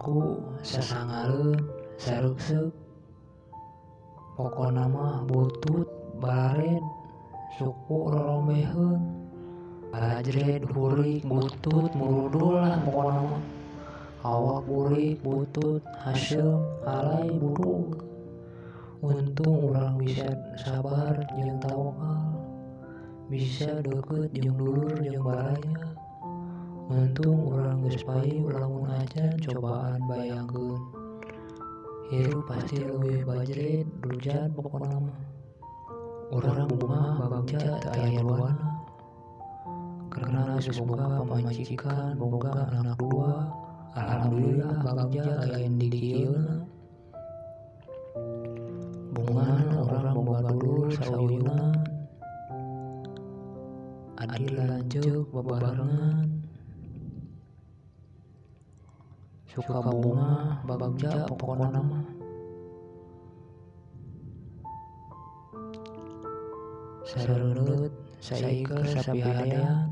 Aku sasangaleun sareuseup pokona mah butut balaren suku roromeheun bajret burik butut murudul lah pokona mah awak burik butut hasem alay budul. Untung urang bisa sabar jeung tawakal, bisa deukeut jeung dulur jeung baraya. Untung urang geus payu lamun acan cobaan bayangkeun. Hirup pasti leuwih bajret durjan pokona mah. Urang bunga bagja teu aya duana. Karena geus boga pamajikan, boga anak dua. Alhamdulillah bagja lain di dikieuna. Bungan urang boga dulur sauyunan. Adil lanceuk bebarengan. Suka bunga bagja pokona mah. Sareundeut saiker sapihadean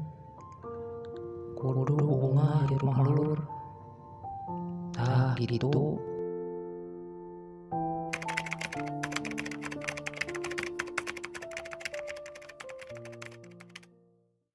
kudu bunga hirup mahlur. Tah gitu.